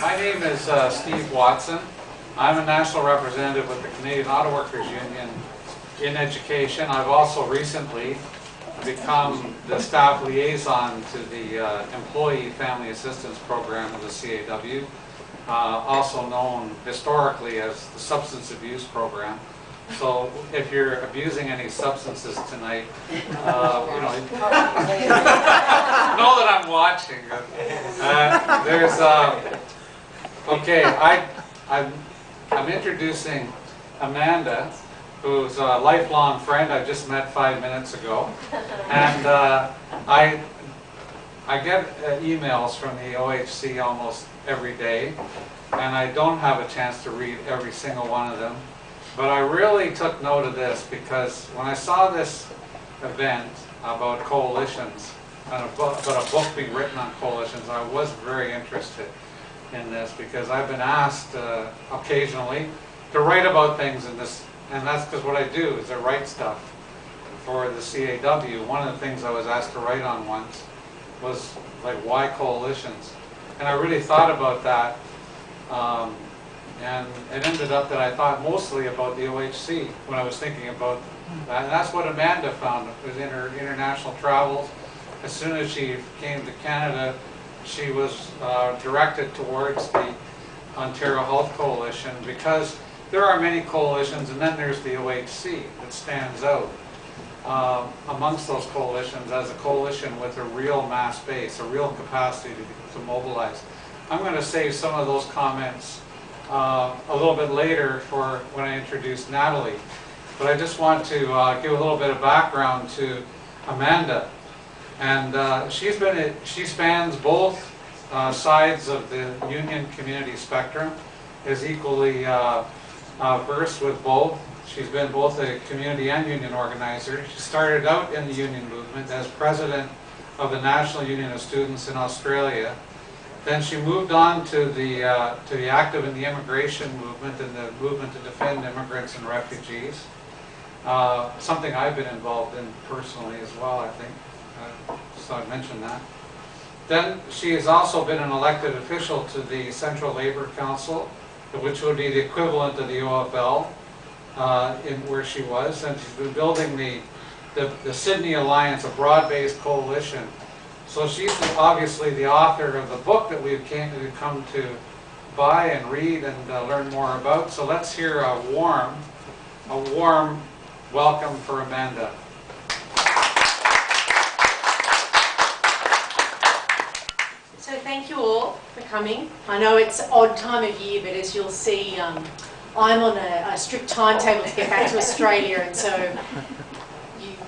My name is Steve Watson. I'm a national representative with the Canadian Auto Workers Union in education. I've also recently become the staff liaison to the Employee Family Assistance Program of the CAW, also known historically as the Substance Abuse Program. So if you're abusing any substances tonight, know that I'm watching. I'm introducing Amanda, who's a lifelong friend I just met 5 minutes ago, and I get emails from the OHC almost every day, and I don't have a chance to read every single one of them. But I really took note of this because when I saw this event about coalitions, and about a book being written on coalitions, I was very interested in this because I've been asked occasionally to write about things in this, and that's because what I do is I write stuff for the CAW. One of the things I was asked to write on once was like, why coalitions? And I really thought about that. And it ended up that I thought mostly about the OHC when I was thinking about that. And that's what Amanda found was in her international travels. As soon as she came to Canada, she was directed towards the Ontario Health Coalition because there are many coalitions, and then there's the OHC that stands out amongst those coalitions as a coalition with a real mass base, a real capacity to mobilize. I'm going to save some of those comments a little bit later for when I introduce Natalie. But I just want to give a little bit of background to Amanda. And she spans both sides of the union community spectrum, is equally versed with both. She's been both a community and union organizer. She started out in the union movement as president of the National Union of Students in Australia. Then she moved on to the active in the immigration movement and the movement to defend immigrants and refugees. Something I've been involved in personally as well, I think. So I mentioned that. Then she has also been an elected official to the Central Labour Council, which would be the equivalent of the OFL where she was. And she's been building the Sydney Alliance, a broad-based coalition. So she's obviously the author of the book that we've come to buy and read and learn more about. So let's hear a warm welcome for Amanda. So thank you all for coming. I know it's an odd time of year, but as you'll see, I'm on a strict timetable to get back to Australia, and so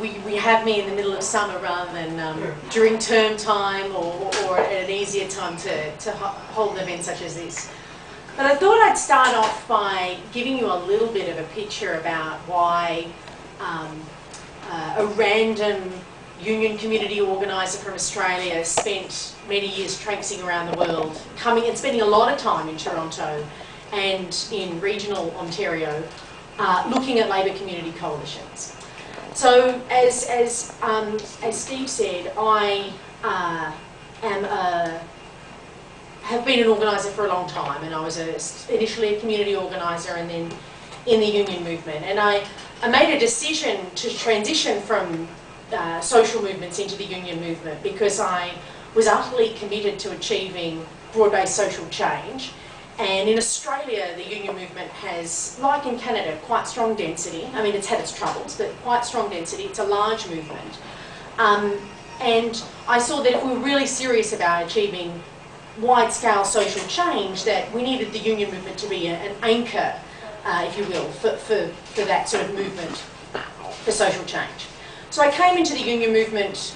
we have me in the middle of summer rather than during term time or at an easier time to hold an event such as this. But I thought I'd start off by giving you a little bit of a picture about why a random union community organiser from Australia spent many years traipsing around the world, coming and spending a lot of time in Toronto and in regional Ontario, looking at labour community coalitions. So, as Steve said, I have been an organiser for a long time, and I was initially a community organiser and then in the union movement. And I made a decision to transition from social movements into the union movement because I was utterly committed to achieving broad-based social change. And in Australia, the union movement has, like in Canada, quite strong density. I mean, it's had its troubles, but quite strong density. It's a large movement. And I saw that if we were really serious about achieving wide-scale social change, that we needed the union movement to be an anchor, if you will, for that sort of movement for social change. So I came into the union movement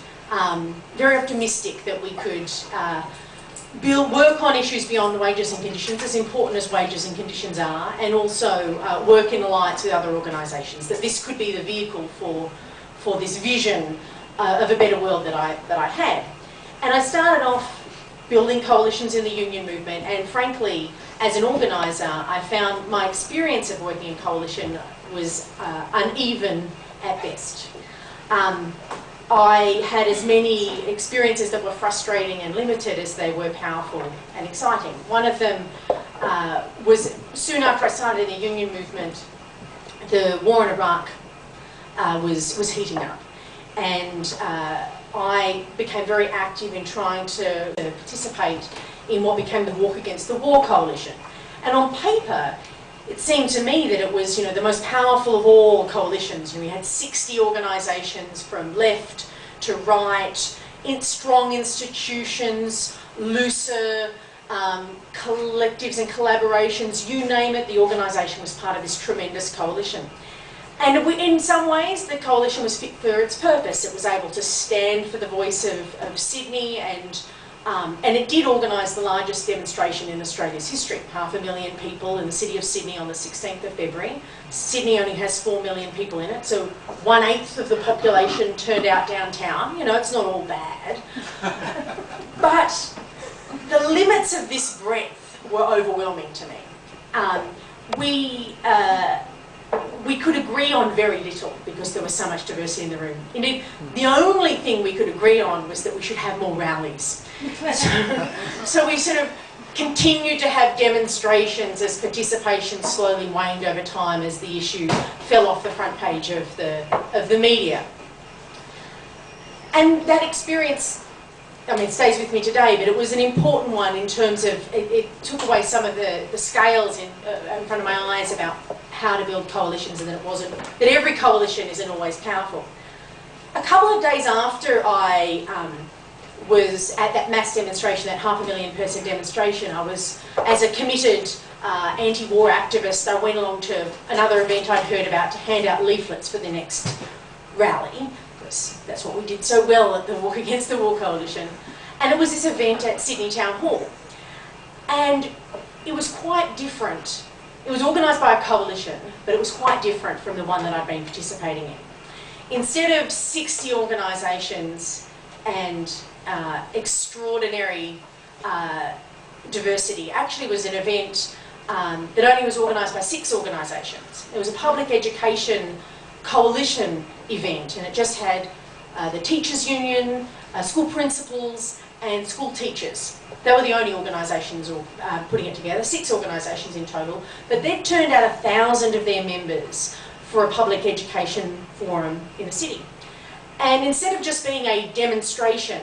very optimistic that we could work on issues beyond wages and conditions, as important as wages and conditions are, and also work in alliance with other organisations, that this could be the vehicle for this vision of a better world that I had. And I started off building coalitions in the union movement, and frankly, as an organiser, I found my experience of working in coalition was uneven at best. I had as many experiences that were frustrating and limited as they were powerful and exciting. One of them was soon after I started the union movement, the war in Iraq was heating up, and I became very active in trying to participate in what became the Walk Against the War coalition. And on paper, it seemed to me that it was, the most powerful of all coalitions. We had 60 organisations from left to right, strong institutions, looser collectives and collaborations, you name it, the organisation was part of this tremendous coalition. And in some ways, the coalition was fit for its purpose. It was able to stand for the voice of Sydney, and it did organise the largest demonstration in Australia's history. 500,000 people in the city of Sydney on the 16th of February. Sydney only has 4 million people in it, so 1/8 of the population turned out downtown. It's not all bad. But the limits of this breadth were overwhelming to me. We could agree on very little because there was so much diversity in the room. Indeed, the only thing we could agree on was that we should have more rallies. So we sort of continued to have demonstrations as participation slowly waned over time as the issue fell off the front page of the media. And that experience, it stays with me today, but it was an important one in terms of, it took away some of the scales in front of my eyes about how to build coalitions, and that every coalition isn't always powerful. A couple of days after I was at that mass demonstration, that 500,000 person demonstration, I was, as a committed anti-war activist, I went along to another event I'd heard about to hand out leaflets for the next rally. That's what we did so well at the Walk Against the War Coalition. And it was this event at Sydney Town Hall. And it was quite different. It was organised by a coalition, but it was quite different from the one that I'd been participating in. Instead of 60 organisations and extraordinary diversity, actually was an event that only was organised by 6 organisations. It was a public education coalition event, and it just had the teachers' union, school principals and school teachers. They were the only organisations putting it together, 6 organisations in total, but they'd turned out 1,000 of their members for a public education forum in the city. And instead of just being a demonstration,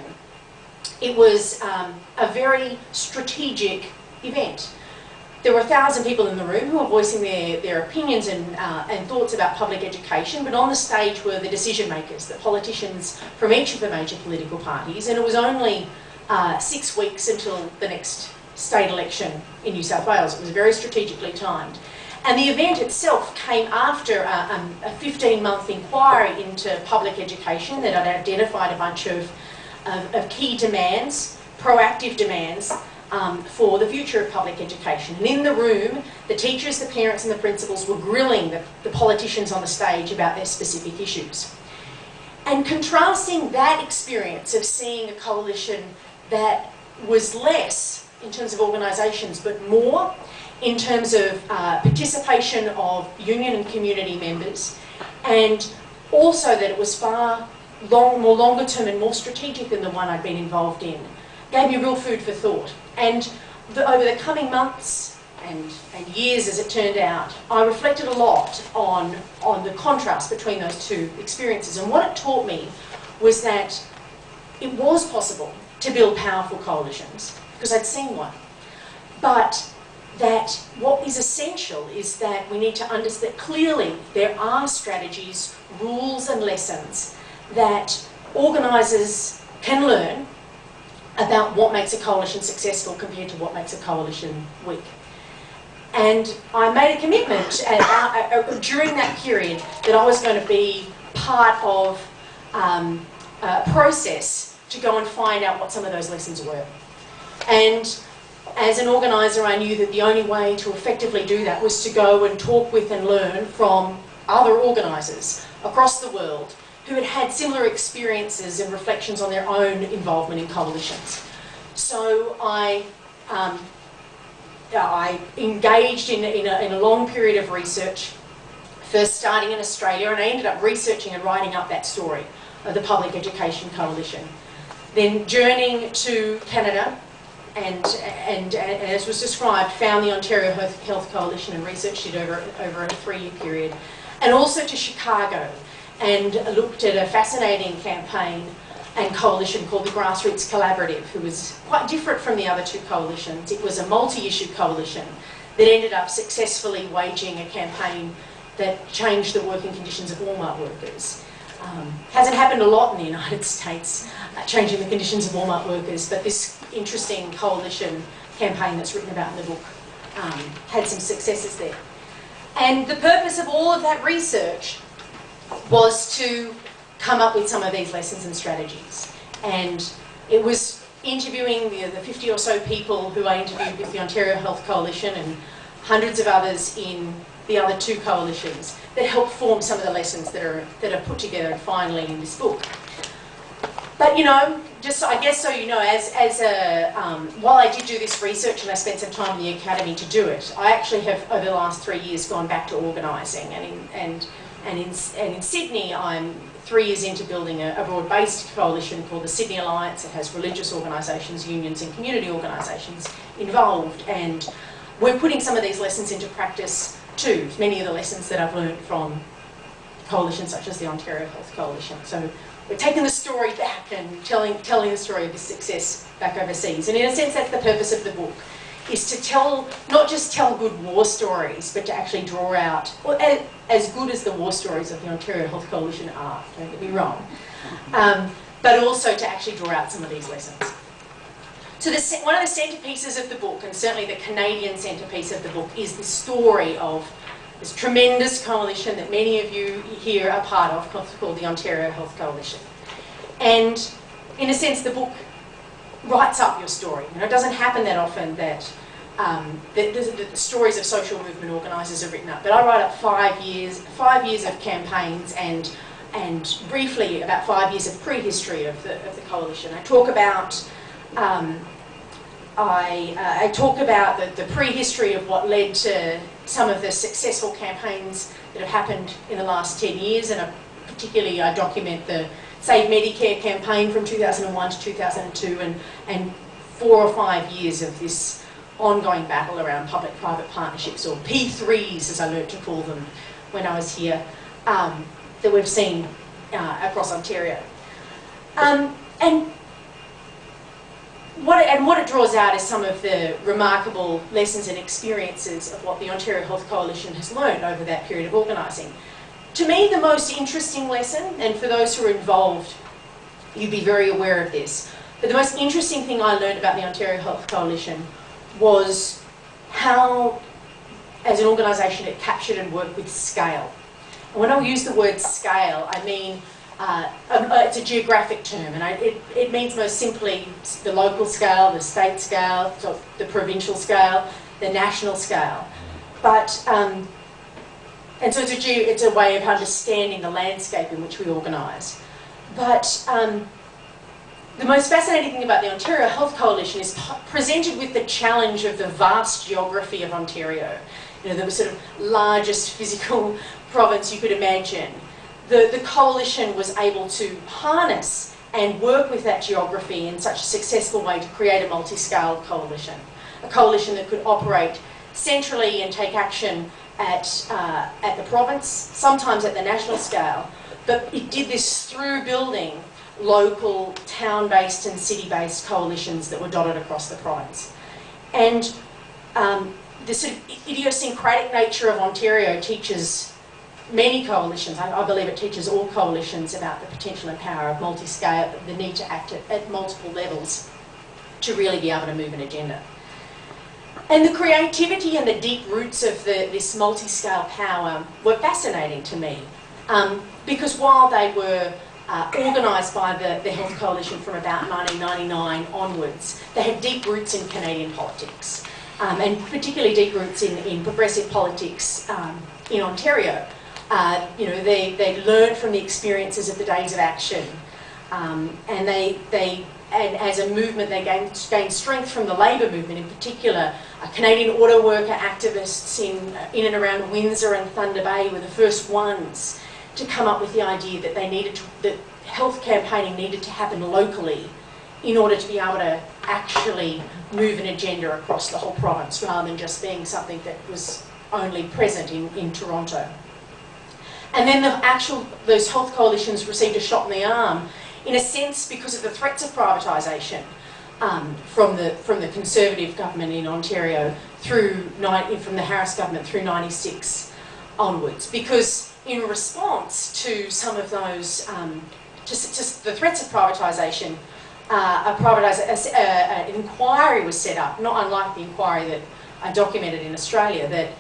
it was a very strategic event. There were 1,000 people in the room who were voicing their opinions and thoughts about public education, but on the stage were the decision makers, the politicians from each of the major political parties, and it was only 6 weeks until the next state election in New South Wales. It was very strategically timed. And the event itself came after a 15-month inquiry into public education that had identified a bunch of key demands, proactive demands, for the future of public education. And in the room, the teachers, the parents and the principals were grilling the politicians on the stage about their specific issues. And contrasting that experience of seeing a coalition that was less in terms of organisations, but more in terms of participation of union and community members, and also that it was far more longer term and more strategic than the one I'd been involved in, gave me real food for thought. And over the coming months and years, as it turned out, I reflected a lot on the contrast between those two experiences. And what it taught me was that it was possible to build powerful coalitions, because I'd seen one. But that what is essential is that we need to understand that clearly there are strategies, rules and lessons that organisers can learn about what makes a coalition successful compared to what makes a coalition weak. And I made a commitment during that period that I was going to be part of a process to go and find out what some of those lessons were. And as an organiser, I knew that the only way to effectively do that was to go and talk with and learn from other organisers across the world who had had similar experiences and reflections on their own involvement in coalitions. So I engaged in a long period of research, first starting in Australia, and I ended up researching and writing up that story the Public Education Coalition. Then journeying to Canada and as was described, found the Ontario Health Coalition and researched it over a 3-year period. And also to Chicago and looked at a fascinating campaign and coalition called the Grassroots Collaborative, who was quite different from the other two coalitions. It was a multi-issue coalition that ended up successfully waging a campaign that changed the working conditions of Walmart workers. Hasn't happened a lot in the United States, changing the conditions of Walmart workers, but this interesting coalition campaign that's written about in the book had some successes there. And the purpose of all of that research was to come up with some of these lessons and strategies. And it was interviewing the 50 or so people who I interviewed with the Ontario Health Coalition and hundreds of others in the other two coalitions that helped form some of the lessons that are put together finally in this book. But you know, just I guess so you know, while I did do this research and I spent some time in the academy to do it, I actually have over the last 3 years gone back to organising, and in Sydney I'm 3 years into building a broad-based coalition called the Sydney Alliance. It has religious organisations, unions and community organisations involved, and we're putting some of these lessons into practice too, many of the lessons that I've learned from coalitions such as the Ontario Health Coalition. So we're taking the story back and telling the story of this success back overseas. And in a sense, that's the purpose of the book, is to tell, not just tell good war stories, but to actually draw out, well, as good as the war stories of the Ontario Health Coalition are, don't get me wrong, but also to actually draw out some of these lessons. So one of the centrepieces of the book, and certainly the Canadian centrepiece of the book, is the story of this tremendous coalition that many of you here are part of, called the Ontario Health Coalition. And in a sense, the book writes up your story. You know, it doesn't happen that often that the stories of social movement organisers are written up. But I write up 5 years of campaigns and briefly about 5 years of prehistory of the coalition. I talk about I talk about the prehistory of what led to some of the successful campaigns that have happened in the last 10 years, and particularly I document the Save Medicare campaign from 2001 to 2002 and 4 or 5 years of this ongoing battle around public-private partnerships, or P3s as I learned to call them when I was here, that we've seen across Ontario. What it draws out is some of the remarkable lessons and experiences of what the Ontario Health Coalition has learned over that period of organising. To me, the most interesting lesson, and for those who are involved, you'd be very aware of this, but the most interesting thing I learned about the Ontario Health Coalition was how, as an organisation, it captured and worked with scale. And when I use the word scale, I mean it's a geographic term, and it means most simply the local scale, the state scale, so the provincial scale, the national scale. But and so it's a way of understanding the landscape in which we organise. But the most fascinating thing about the Ontario Health Coalition is presented with the challenge of the vast geography of Ontario. You know, the sort of largest physical province you could imagine. The coalition was able to harness and work with that geography in such a successful way to create a multi-scale coalition. A coalition that could operate centrally and take action at the province, sometimes at the national scale, but it did this through building local town-based and city-based coalitions that were dotted across the province. And the sort of idiosyncratic nature of Ontario teaches many coalitions, I believe it teaches all coalitions about the potential and power of multi-scale, the need to act at multiple levels to really be able to move an agenda. And the creativity and the deep roots of this multi-scale power were fascinating to me, because while they were organised by the Health Coalition from about 1999 onwards, they had deep roots in Canadian politics, and particularly deep roots in progressive politics in Ontario. You know, they learned from the experiences of the Days of Action, and as a movement they gained strength from the labour movement, in particular. Canadian auto worker activists in and around Windsor and Thunder Bay were the first ones to come up with the idea that they needed that health campaigning needed to happen locally in order to be able to actually move an agenda across the whole province rather than just being something that was only present in Toronto. And then those health coalitions received a shot in the arm, in a sense, because of the threats of privatisation from the Conservative government in Ontario from the Harris government through '96 onwards. Because in response to some of those, to the threats of privatisation, an inquiry was set up, not unlike the inquiry that I documented in Australia, that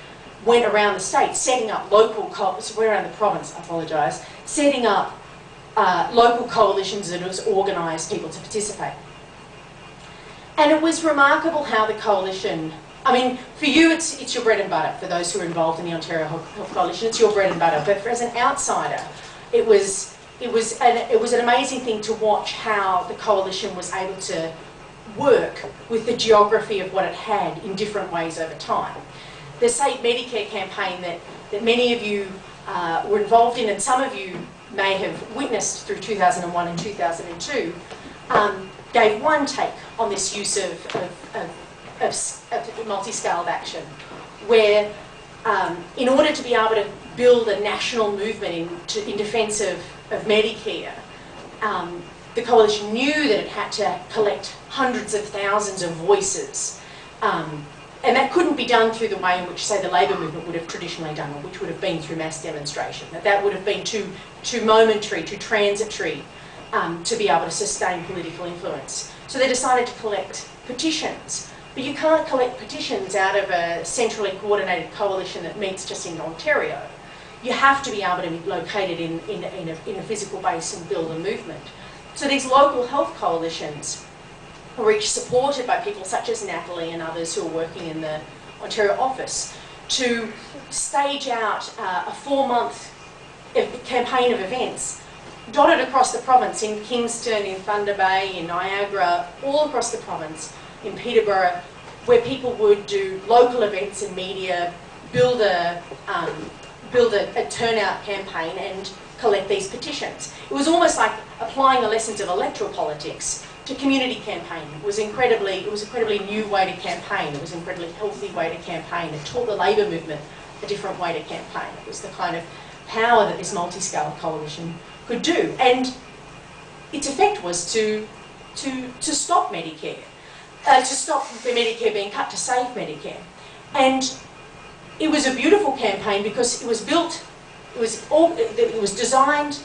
went around the state, setting up around the province, I apologise, setting up local coalitions that was organised people to participate. And it was remarkable how the coalition, I mean, for you it's your bread and butter, for those who are involved in the Ontario Health Coalition, it's your bread and butter, but as an outsider, it was an amazing thing to watch how the coalition was able to work with the geography of what it had in different ways over time. The State Medicare campaign that many of you were involved in, and some of you may have witnessed through 2001 and 2002, gave one take on this use of multi-scaled action, where in order to be able to build a national movement in defence of Medicare, the coalition knew that it had to collect hundreds of thousands of voices, and that couldn't be done through the way in which, say, the Labor movement would have traditionally done, or which would have been through mass demonstration. That would have been too momentary, too transitory to be able to sustain political influence. So they decided to collect petitions. But you can't collect petitions out of a centrally coordinated coalition that meets just in Ontario. You have to be able to be located in a physical base and build a movement. So these local health coalitions were each supported by people such as Natalie and others who are working in the Ontario office to stage out a 4-month campaign of events dotted across the province, in Kingston, in Thunder Bay, in Niagara, all across the province, in Peterborough, where people would do local events and media, build a turnout campaign and collect these petitions. It was almost like applying the lessons of electoral politics to community campaigning. It was an incredibly new way to campaign. It was an incredibly healthy way to campaign. It taught the Labor movement a different way to campaign. It was the kind of power that this multi-scale coalition could do. And its effect was to stop Medicare, to stop Medicare being cut, to save Medicare. And it was a beautiful campaign because it was built, it was designed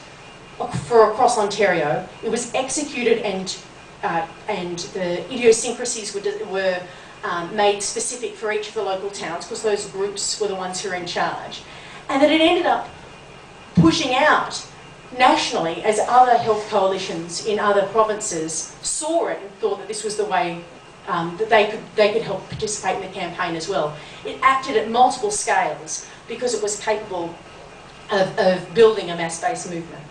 for across Ontario. It was executed, and the idiosyncrasies were made specific for each of the local towns, because those groups were the ones who were in charge. And that it ended up pushing out nationally as other health coalitions in other provinces saw it and thought that this was the way that they could help participate in the campaign as well. It acted at multiple scales because it was capable of building a mass-based movement.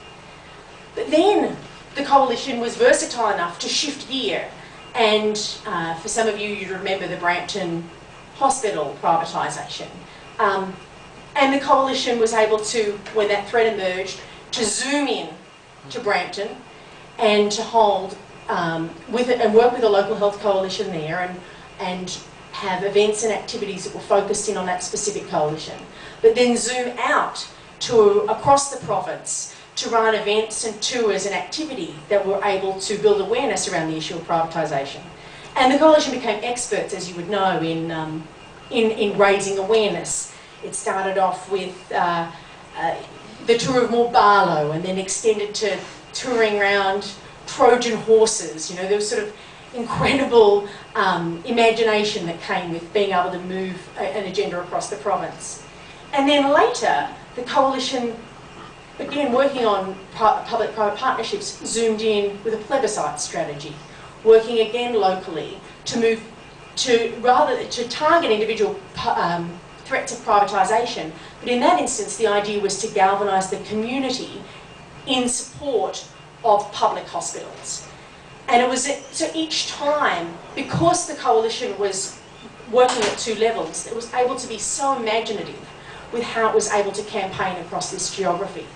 But then the coalition was versatile enough to shift gear, and for some of you, you remember the Brampton hospital privatisation. And the coalition was able to, when that threat emerged, to zoom in to Brampton and to hold with it and work with a local health coalition there and have events and activities that were focused in on that specific coalition. But then zoom out to across the province to run events and tours and activity that were able to build awareness around the issue of privatisation. And the coalition became experts, as you would know, in raising awareness. It started off with the tour of Mort Barlow, and then extended to touring around Trojan horses. You know, there was sort of incredible imagination that came with being able to move an agenda across the province. And then later, the coalition, again working on public-private partnerships, zoomed in with a plebiscite strategy, working again locally to move to target individual threats of privatisation. But in that instance, the idea was to galvanise the community in support of public hospitals. And it was, so each time, because the coalition was working at two levels, it was able to be so imaginative with how it was able to campaign across this geography.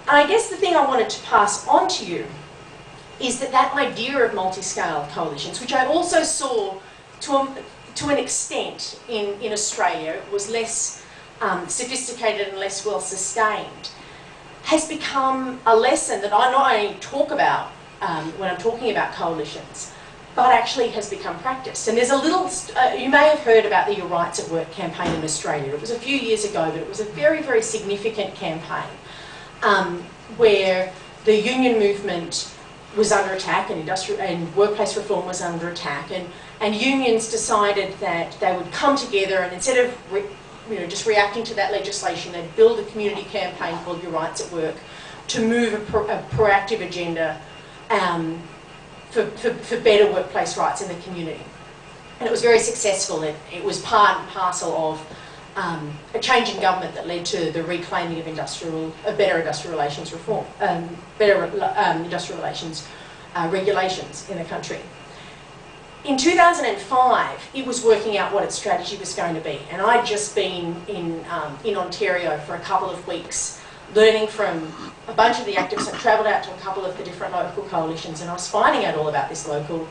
And I guess the thing I wanted to pass on to you is that that idea of multi-scale coalitions, which I also saw to an extent in Australia, was less sophisticated and less well sustained, has become a lesson that I not only talk about when I'm talking about coalitions, but actually has become practice. And there's a little, you may have heard about the Your Rights at Work campaign in Australia. It was a few years ago, but it was a very, very significant campaign where the union movement was under attack and workplace reform was under attack, and unions decided that they would come together and instead of just reacting to that legislation, they'd build a community campaign called Your Rights at Work to move a proactive agenda for better workplace rights in the community. And it was very successful. It was part and parcel of a change in government that led to the reclaiming of better industrial relations reform, better industrial relations regulations in the country. In 2005, it was working out what its strategy was going to be, and I'd just been in Ontario for a couple of weeks, learning from a bunch of the activists. I travelled out to a couple of the different local coalitions, and I was finding out all about this local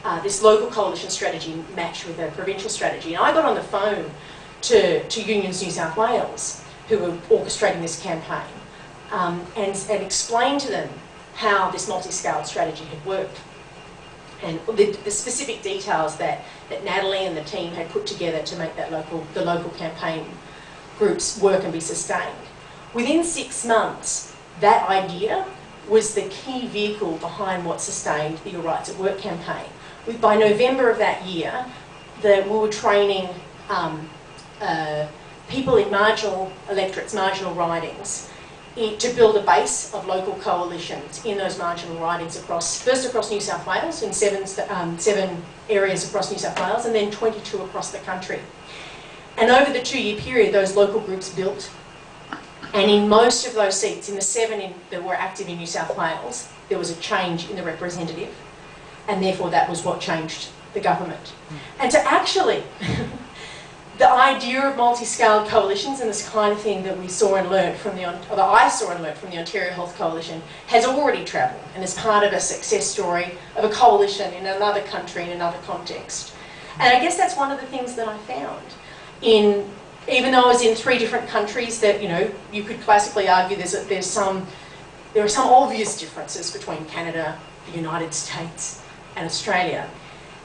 coalition strategy matched with a provincial strategy. And I got on the phone to Unions New South Wales, who were orchestrating this campaign, and explained to them how this multi-scaled strategy had worked, and the specific details that Natalie and the team had put together to make the local campaign groups work and be sustained. Within 6 months, that idea was the key vehicle behind what sustained the Your Rights at Work campaign. By November of that year, we were training people in marginal electorates, marginal ridings, to build a base of local coalitions in those marginal ridings first across New South Wales, in seven areas across New South Wales, and then 22 across the country. And over the 2-year period, those local groups built. And in most of those seats, in the 7 that were active in New South Wales, there was a change in the representative, and therefore that was what changed the government. And to actually, the idea of multi-scaled coalitions and this kind of thing that we saw and learnt from I saw and learnt from the Ontario Health Coalition has already travelled and is part of a success story of a coalition in another country, in another context. And I guess that's one of the things that I found even though I was in 3 different countries that, you could classically argue there are some obvious differences between Canada, the United States and Australia.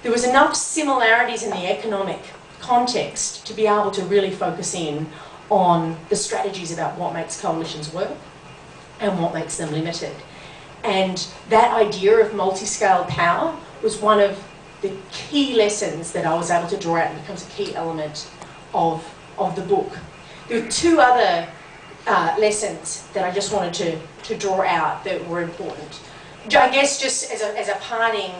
There was enough similarities in the economic context to be able to really focus in on the strategies about what makes coalitions work and what makes them limited. And that idea of multi-scale power was one of the key lessons that I was able to draw out and becomes a key element of the book. There were 2 other lessons that I just wanted to draw out that were important. I guess just as a parting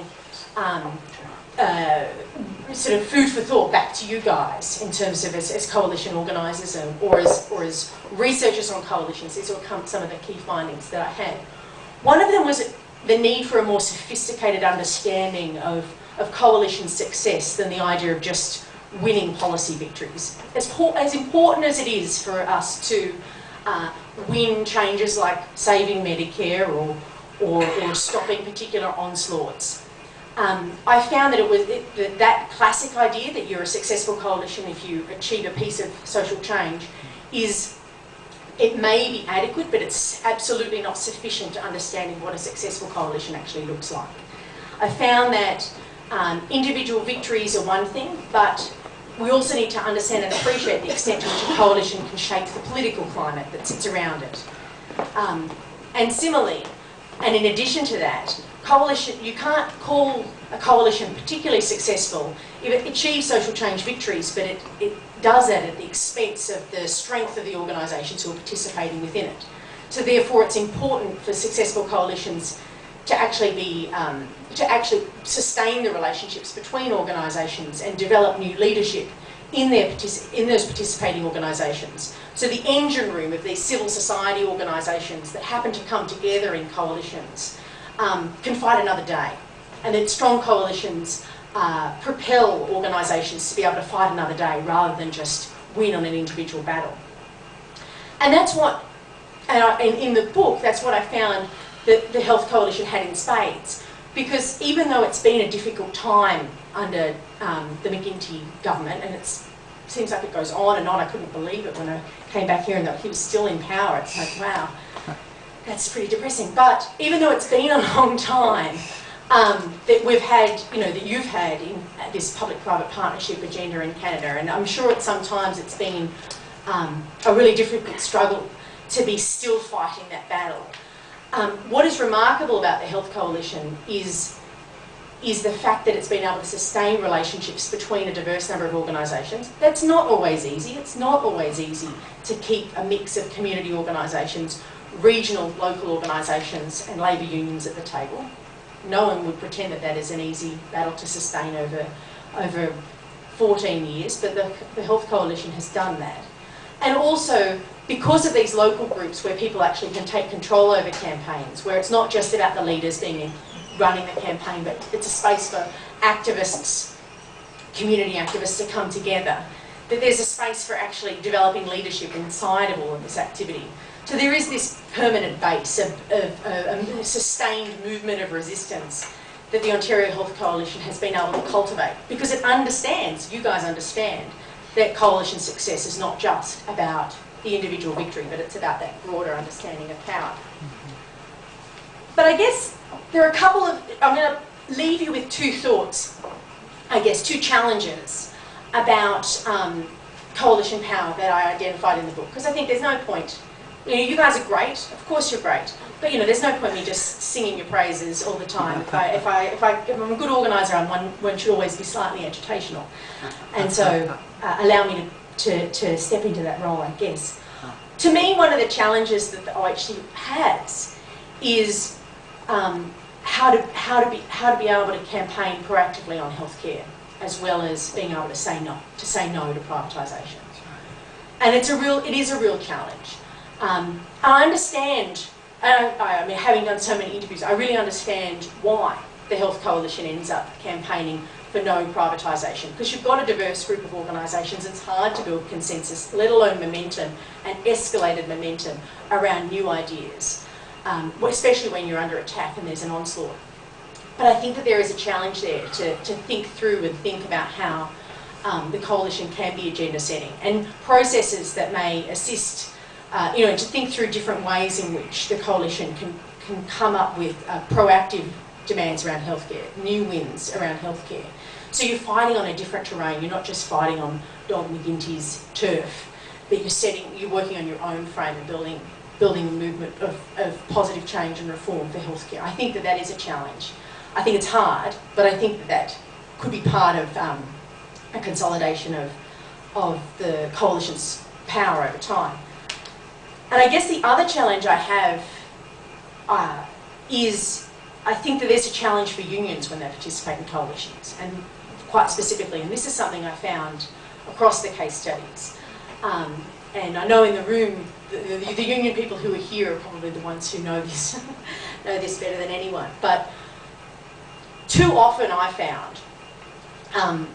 sort of food for thought back to you guys in terms of as coalition organisers or as researchers on coalitions, these were some of the key findings that I had. One of them was the need for a more sophisticated understanding of coalition success than the idea of just winning policy victories. As important as it is for us to win changes like saving Medicare or stopping particular onslaughts, I found that that classic idea that you're a successful coalition if you achieve a piece of social change it may be adequate, but it's absolutely not sufficient to understanding what a successful coalition actually looks like. I found that individual victories are one thing, but we also need to understand and appreciate the extent to which a coalition can shape the political climate that sits around it. And similarly, and in addition to that, you can't call a coalition particularly successful if it achieves social change victories, but it does that at the expense of the strength of the organisations who are participating within it. So therefore it's important for successful coalitions to actually sustain the relationships between organisations and develop new leadership in those participating organisations. So the engine room of these civil society organisations that happen to come together in coalitions can fight another day, and that strong coalitions propel organisations to be able to fight another day rather than just win on an individual battle. And that's what And in the book, that's what I found that the Health Coalition had in spades. Because even though it's been a difficult time under the McGuinty government, and it seems like it goes on and on, I couldn't believe it when I came back here and that he was still in power. It's like, wow, that's pretty depressing. But even though it's been a long time, that we've had, you know, that you've had in this public-private partnership agenda in Canada, and I'm sure at some times it's been a really difficult struggle to be still fighting that battle. What is remarkable about the Health Coalition is the fact that it's been able to sustain relationships between a diverse number of organisations. That's not always easy. It's not always easy to keep a mix of community organisations, regional, local organisations and labour unions at the table. No one would pretend that that is an easy battle to sustain over 14 years, but the Health Coalition has done that. And also, because of these local groups where people actually can take control over campaigns, where it's not just about the leaders running the campaign, but it's a space for activists, community activists to come together, that there's a space for actually developing leadership inside of all of this activity. So there is this permanent base of a sustained movement of resistance that the Ontario Health Coalition has been able to cultivate, because it understands, you guys understand, that coalition success is not just about the individual victory, but it's about that broader understanding of power. But I guess there are a couple of, I'm going to leave you with two thoughts, I guess, two challenges about coalition power that I identified in the book, because I think there's no point. You know, you guys are great, of course you're great, but you know, there's no point in me just singing your praises all the time. If I'm a good organiser, one should always be slightly agitational. And so allow me to step into that role, I guess. To me, one of the challenges that the OHC has is how to be able to campaign proactively on healthcare, as well as being able to say no to privatisation. And it is a real challenge. I understand, I mean, having done so many interviews, I really understand why the Health Coalition ends up campaigning for no privatisation, because you've got a diverse group of organisations. It's hard to build consensus, let alone momentum and escalated momentum around new ideas, especially when you're under attack and there's an onslaught. But I think that there is a challenge there to think through and think about how the coalition can be agenda setting, and processes that may assist, you know, to think through different ways in which the coalition can come up with proactive demands around healthcare, new wins around healthcare. So you're fighting on a different terrain. You're not just fighting on Dog McGuinty's turf, but you're working on your own frame and building a movement of positive change and reform for healthcare. I think that that is a challenge. I think it's hard, but I think that could be part of a consolidation of the coalition's power over time. And I guess the other challenge I have is, I think that there's a challenge for unions when they participate in coalitions, and quite specifically, and this is something I found across the case studies. And I know in the room, the union people who are here are probably the ones who know this, know this better than anyone. But too often I found,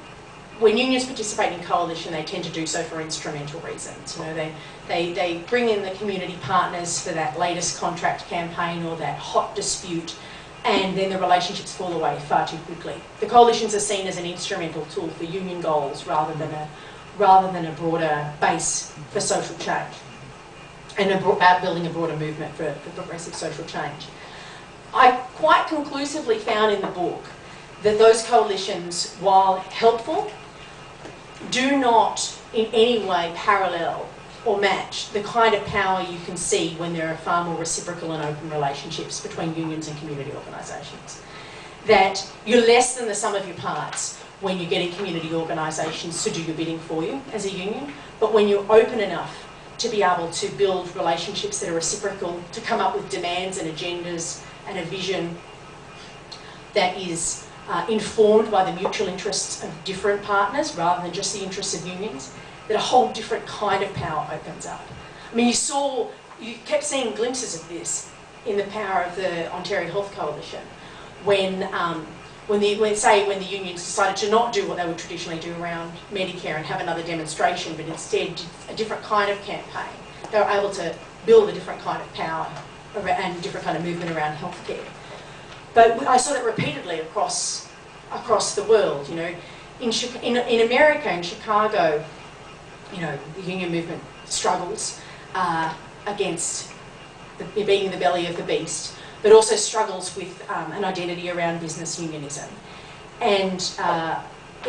when unions participate in coalition, they tend to do so for instrumental reasons. You know, they bring in the community partners for that latest contract campaign or that hot dispute, and then the relationships fall away far too quickly. The coalitions are seen as an instrumental tool for union goals rather than a broader base for social change, and about building a broader movement for progressive social change. I quite conclusively found in the book that those coalitions, while helpful, do not in any way parallel or match the kind of power you can see when there are far more reciprocal and open relationships between unions and community organisations. That you're less than the sum of your parts when you're getting community organisations to do your bidding for you as a union, but when you're open enough to be able to build relationships that are reciprocal, to come up with demands and agendas and a vision that is informed by the mutual interests of different partners rather than just the interests of unions, that a whole different kind of power opens up. I mean, you kept seeing glimpses of this in the power of the Ontario Health Coalition when the unions decided to not do what they would traditionally do around Medicare and have another demonstration, but instead did a different kind of campaign. They were able to build a different kind of power and different kind of movement around healthcare. But I saw that repeatedly across the world. You know, in America, in Chicago, you know, the union movement struggles against being in the belly of the beast, but also struggles with an identity around business unionism. And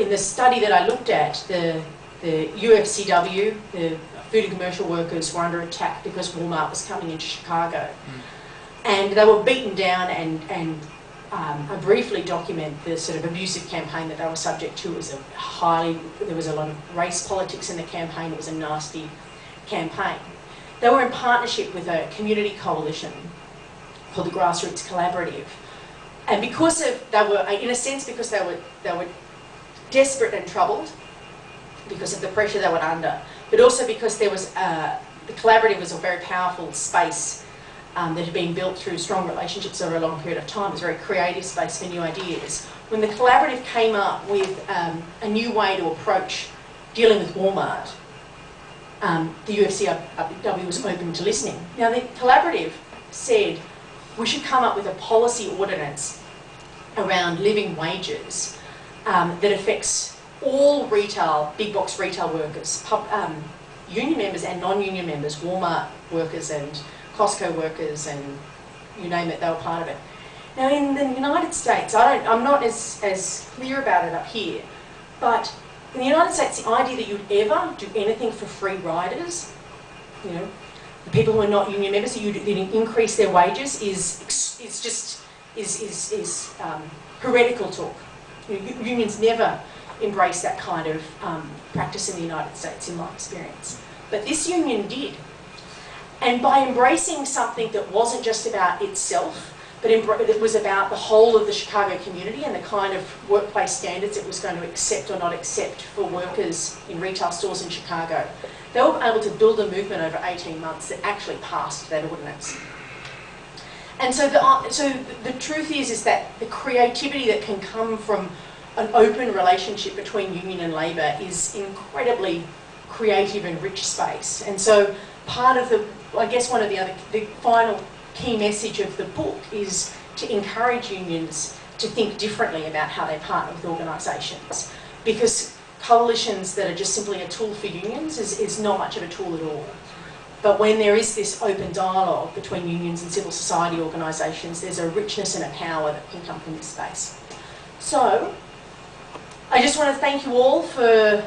in the study that I looked at, the UFCW, the food and commercial workers, were under attack because Walmart was coming into Chicago. And they were beaten down, and I briefly document the sort of abusive campaign that they were subject to. It was there was a lot of race politics in the campaign. It was a nasty campaign. They were in partnership with a community coalition called the Grassroots Collaborative. And because they were, in a sense, because they were desperate and troubled because of the pressure they were under, but also because there was, the collaborative was a very powerful space that had been built through strong relationships over a long period of time. It was a very creative space for new ideas. When the collaborative came up with a new way to approach dealing with Walmart, the UFCW was open to listening. Now the collaborative said we should come up with a policy ordinance around living wages that affects all retail, big box retail workers, union members and non-union members, Walmart workers and Costco workers, and you name it, they were part of it. Now in the United States, I'm not as clear about it up here, but in the United States, the idea that you'd ever do anything for free riders, you know, the people who are not union members, that you'd increase their wages is heretical talk. You know, unions never embrace that kind of practice in the United States, in my experience. But this union did. And by embracing something that wasn't just about itself, but it was about the whole of the Chicago community and the kind of workplace standards it was going to accept or not accept for workers in retail stores in Chicago, they were able to build a movement over 18 months that actually passed that ordinance. And so the truth is that the creativity that can come from an open relationship between union and labour is incredibly creative and rich space. And so part of the final key message of the book is to encourage unions to think differently about how they partner with organisations, because coalitions that are just simply a tool for unions is not much of a tool at all. But when there is this open dialogue between unions and civil society organisations, there's a richness and a power that can come from this space. So I just want to thank you all for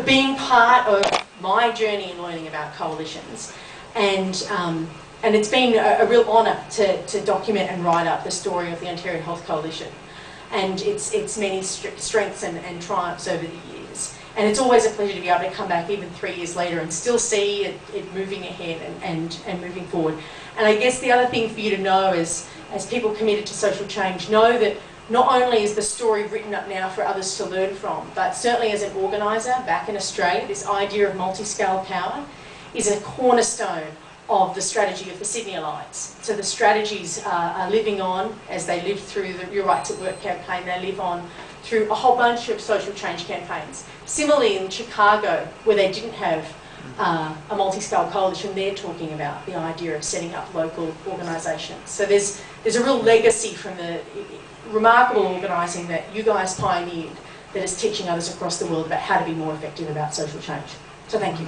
being part of my journey in learning about coalitions, and it's been a real honour to document and write up the story of the Ontario Health Coalition and its many strengths and triumphs over the years. And it's always a pleasure to be able to come back even 3 years later and still see it moving ahead and moving forward. And I guess the other thing for you to know is, as people committed to social change, know that not only is the story written up now for others to learn from, but certainly as an organiser back in Australia, this idea of multi-scale power is a cornerstone of the strategy of the Sydney Alliance. So the strategies are living on as they live through the Your Right to Work campaign. They live on through a whole bunch of social change campaigns. Similarly in Chicago, where they didn't have a multi-scale coalition, they're talking about the idea of setting up local organisations. So there's a real legacy from the remarkable organising that you guys pioneered that is teaching others across the world about how to be more effective about social change. So thank you.